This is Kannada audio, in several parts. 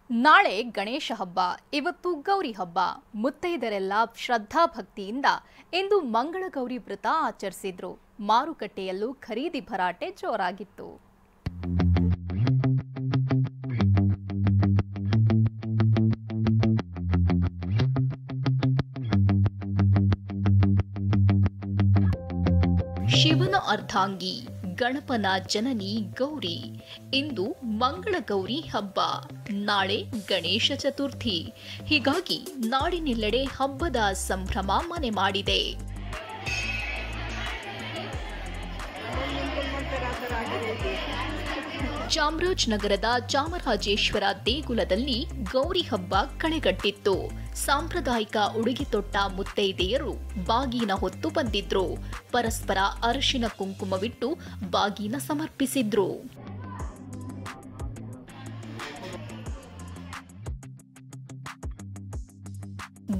ನಾಳೆ ಗಣೇಶ ಹಬ್ಬ, ಇವತ್ತು ಗೌರಿ ಹಬ್ಬ. ಮುತ್ತೈದರೆಲ್ಲ ಶ್ರದ್ಧಾ ಭಕ್ತಿಯಿಂದ ಇಂದು ಮಂಗಳಗೌರಿ ವ್ರತ ಆಚರಿಸಿದ್ರು. ಮಾರುಕಟ್ಟೆಯಲ್ಲೂ ಖರೀದಿ ಭರಾಟೆ ಜೋರಾಗಿತ್ತು. ಶಿವನ ಅರ್ಧಾಂಗಿ, ಗಣಪನ ಜನನಿ ಗೌರಿ. ಇಂದು ಮಂಗಳಗೌರಿ ಹಬ್ಬ, ನಾಳೆ ಗಣೇಶ ಚತುರ್ಥಿ. ಹೀಗಾಗಿ ನಾಡಿನೆಲ್ಲೆಡೆ ಹಬ್ಬದ ಸಂಭ್ರಮ ಮನೆ ಮಾಡಿದೆ. ಚಾಮರಾಜನಗರದ ಚಾಮರಾಜೇಶ್ವರ ದೇಗುಲದಲ್ಲಿ ಗೌರಿ ಹಬ್ಬ ಕಳೆಗಟ್ಟಿತ್ತು. ಸಾಂಪ್ರದಾಯಿಕ ಉಡುಗೆ ತೊಟ್ಟ ಮುತ್ತೈದೆಯರು ಬಾಗಿನ ಹೊತ್ತು ಬಂದಿದ್ರು. ಪರಸ್ಪರ ಅರಿಶಿನ ಕುಂಕುಮವಿಟ್ಟು ಬಾಗಿನ ಸಮರ್ಪಿಸಿದ್ರು.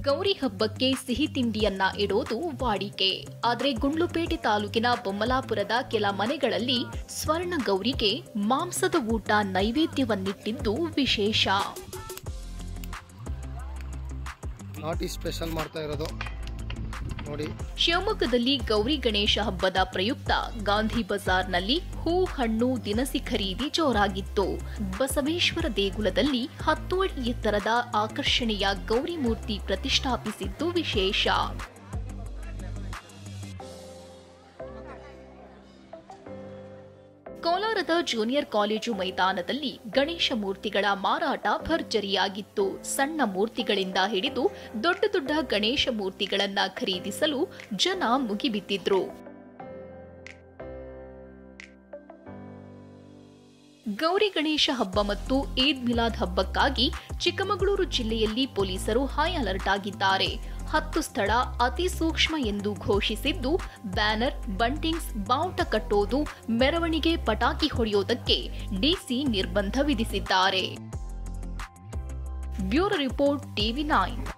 ಗೌರಿ ಹಬ್ಬಕ್ಕೆ ಸಿಹಿ ತಿಂಡಿಯನ್ನ ಇಡೋದು ವಾಡಿಕೆ. ಆದರೆ ಗುಂಡ್ಲುಪೇಟೆ ತಾಲೂಕಿನ ಬೊಮ್ಮಲಾಪುರದ ಕೆಲ ಮನೆಗಳಲ್ಲಿ ಸ್ವರ್ಣ ಗೌರಿಗೆ ಮಾಂಸದ ಊಟ ನೈವೇದ್ಯವನ್ನಿಟ್ಟಿದ್ದು ವಿಶೇಷ. ನಾಟಿ ಸ್ಪೆಷಲ್ ಮಾಡ್ತಾ ಇರೋದು ನೋಡಿ. ಶಿವಮೊಗ್ಗದಲ್ಲಿ ಗೌರಿ ಗಣೇಶ ಹಬ್ಬದ ಪ್ರಯುಕ್ತ ಗಾಂಧಿ ಬಜಾರ್ನಲ್ಲಿ ಹೂ ಹಣ್ಣು ದಿನಸಿ ಖರೀದಿ ಜೋರಾಗಿತ್ತು. ಬಸವೇಶ್ವರ ದೇಗುಲದಲ್ಲಿ 10 ಅಡಿ ಎತ್ತರದ ಆಕರ್ಷಣೆಯ ಗೌರಿ ಮೂರ್ತಿ ಪ್ರತಿಷ್ಠಾಪಿಸಿದ್ದು ವಿಶೇಷ. ಕೋಲಾರದ ಜೂನಿಯರ್ ಕಾಲೇಜು ಮೈದಾನದಲ್ಲಿ ಗಣೇಶ ಮೂರ್ತಿಗಳ ಮಾರಾಟ ಭರ್ಜರಿಯಾಗಿತ್ತು. ಸಣ್ಣ ಮೂರ್ತಿಗಳಿಂದ ಹಿಡಿದು ದೊಡ್ಡ ದೊಡ್ಡ ಗಣೇಶ ಮೂರ್ತಿಗಳನ್ನ ಖರೀದಿಸಲು ಜನ ಮುಗಿಬಿದ್ದಿದ್ರು. ಗೌರಿ ಗಣೇಶ ಹಬ್ಬ ಮತ್ತು ಈದ್ ಮಿಲಾದ್ ಹಬ್ಬಕ್ಕಾಗಿ ಚಿಕ್ಕಮಗಳೂರು ಜಿಲ್ಲೆಯಲ್ಲಿ ಪೊಲೀಸರು ಹೈ ಅಲರ್ಟ್ ಆಗಿದ್ದಾರೆ. 10 ಸ್ಥಳ ಅತಿ ಸೂಕ್ಷ್ಮ ಎಂದು ಘೋಷಿಸಿದ್ದು, ಬ್ಯಾನರ್, ಬಂಟಿಂಗ್ಸ್, ಬಾವುಟ ಕಟ್ಟೋದು, ಮೆರವಣಿಗೆ, ಪಟಾಕಿ ಹೊಡೆಯೋದಕ್ಕೆ ಡಿಸಿ ನಿರ್ಬಂಧ ವಿಧಿಸಿದ್ದಾರೆ. Bureau report, TV9.